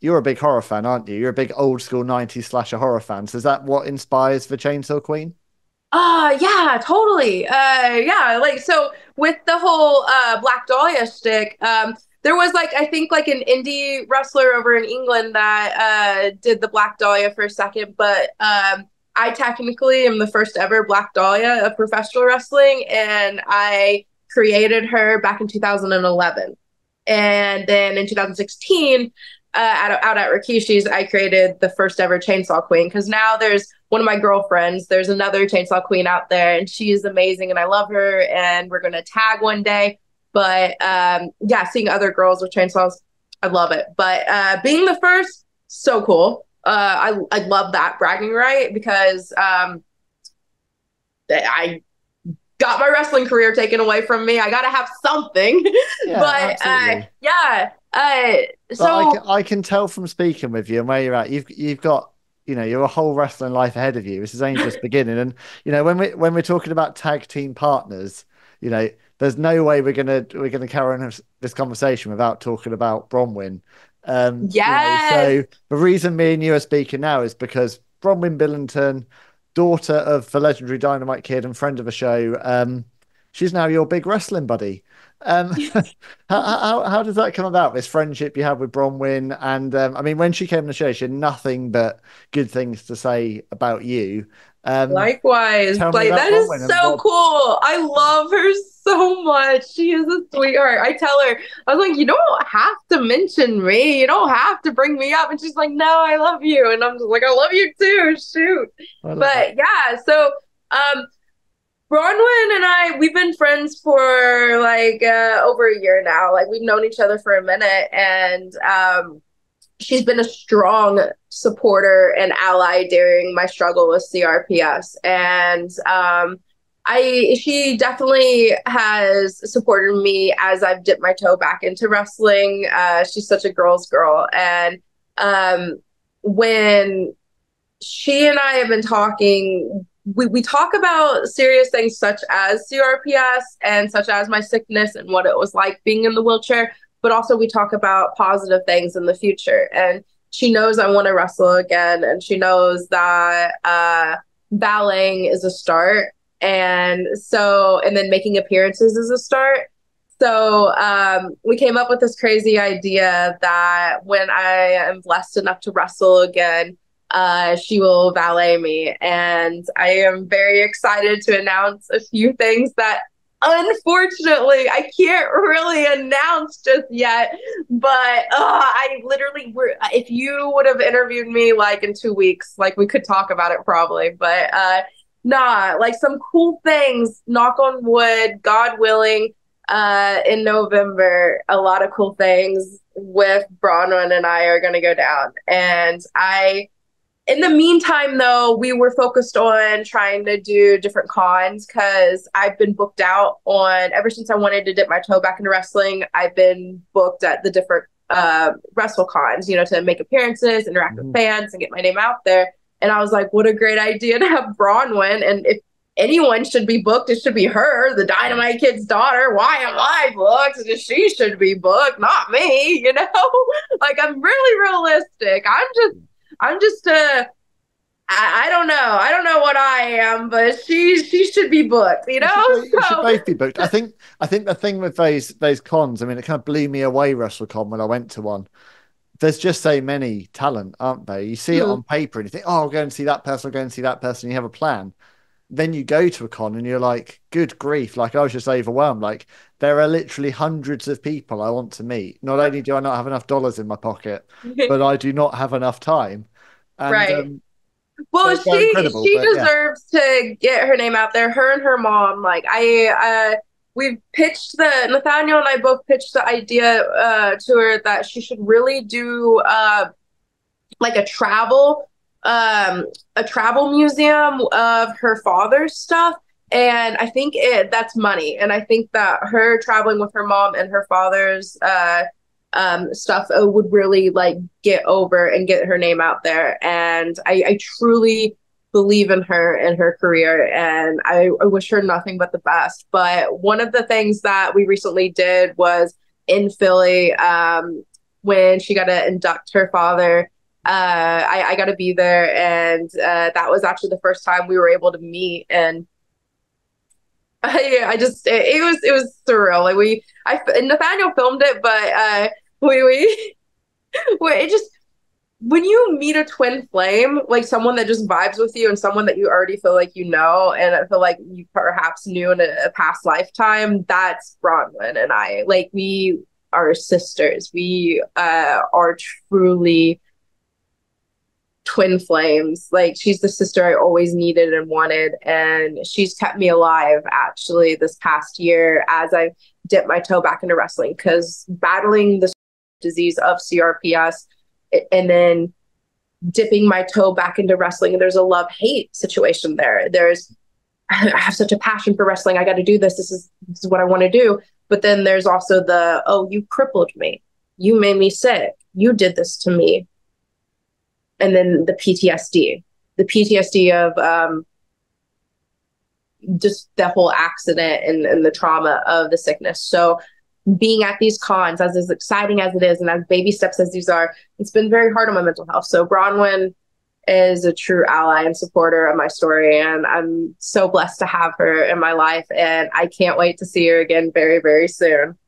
you're a big horror fan, aren't you? You're a big old school 90s slasher horror fan. So is that what inspires the Chainsaw Queen? Yeah, totally. Yeah, like so with the whole Black Dahlia stick, there was like I think like an indie wrestler over in England that did the Black Dahlia for a second, but I technically am the first ever Black Dahlia of professional wrestling, and I created her back in 2011. And then in 2016, out at Rikishi's, I created the first ever Chainsaw Queen because now there's one of my girlfriends. There's another Chainsaw Queen out there, and she is amazing, and I love her. And we're gonna tag one day. But yeah, seeing other girls with chainsaws, I love it. But being the first, so cool. I love that bragging right because I got my wrestling career taken away from me. I got to have something. Yeah, But absolutely. yeah, But so I can tell from speaking with you and where you're at, you've got, you're a whole wrestling life ahead of you. This is only just beginning. And when we're talking about tag team partners, you know, there's no way we're gonna carry on this conversation without talking about Bronwyn. yes, So the reason me and you are speaking now is because Bronwyn Billington, daughter of the legendary Dynamite Kid and friend of the show, she's now your big wrestling buddy. Um, how does that come about? This friendship you have with Bronwyn, and I mean, when she came on the show, she had nothing but good things to say about you. Um, likewise. Tell me Like about that is Bronwyn and so what. cool. I love her so much. She is a sweetheart. I tell her, I was like, you don't have to mention me. You don't have to bring me up. And she's like, no, I love you. And I'm just like, I love you too. Shoot. I love that. But yeah, so um Bronwyn and we've been friends for like over a year now. Like we've known each other for a minute, and she's been a strong supporter and ally during my struggle with CRPS. And she definitely has supported me as I've dipped my toe back into wrestling. She's such a girl's girl, and when she and I have been talking, we talk about serious things such as CRPS and such as my sickness and what it was like being in the wheelchair, but also we talk about positive things in the future. And she knows I want to wrestle again, and she knows that ballet is a start. And then making appearances is a start. So we came up with this crazy idea that when I am blessed enough to wrestle again, she will valet me. And I am very excited to announce a few things that unfortunately I can't really announce just yet. But I literally, if you would have interviewed me like in 2 weeks, like we could talk about it probably. But nah, like some cool things, knock on wood, God willing, in November, a lot of cool things with Bronwyn and I are going to go down. And in the meantime, though, we were focused on trying to do different cons because I've been booked out on ever since I wanted to dip my toe back into wrestling. I've been booked at the different wrestle cons, to make appearances, interact with Mhm. fans, and get my name out there. And I was like, what a great idea to have Bronwyn. And if anyone should be booked, it should be her, the Dynamite Kid's daughter. Why am I booked? She should be booked, not me, Like I'm really realistic. I'm just I don't know. I don't know what I am, but she should be booked, You should So both be booked. I think the thing with those cons, I mean, it kind of blew me away, WrestleCon, when I went to one. There's just so many talent, aren't there? You see it mhm, on paper and you think, oh, I'll go and see that person, I'll go and see that person. You have a plan. Then you go to a con and you're like, good grief. Like I was just overwhelmed. Like there are literally hundreds of people I want to meet. Not only do I not have enough dollars in my pocket, but I do not have enough time. And right. Well, they're she incredible. she But yeah. deserves to get her name out there. Her and her mom, like we've pitched Nathaniel and I both pitched the idea to her that she should really do like a travel museum of her father's stuff. And I think that's money. And I think that her traveling with her mom and her father's stuff would really like get over and get her name out there. And I truly believe in her and her career, and I wish her nothing but the best. But one of the things that we recently did was in Philly. when she got to induct her father. I got to be there, and that was actually the first time we were able to meet. And it was surreal. Like Nathaniel filmed it, but we where it just, when you meet a twin flame, like someone that just vibes with you and someone that you already feel like you know, and I feel like you perhaps knew in a past lifetime, that's Bronwyn and I. Like, we are sisters. We are truly twin flames. Like, she's the sister I always needed and wanted, and she's kept me alive actually this past year as I dipped my toe back into wrestling, because battling the disease of CRPS and then dipping my toe back into wrestling, there's a love-hate situation there. I have such a passion for wrestling. I got to do this. This is what I want to do. But then there's also oh, you crippled me. You made me sick. You did this to me. And then the PTSD of just the whole accident and the trauma of the sickness. So being at these cons, as exciting as it is, and as baby steps as these are, it's been very hard on my mental health. So Bronwyn is a true ally and supporter of my story, and I'm so blessed to have her in my life, and I can't wait to see her again very, very soon.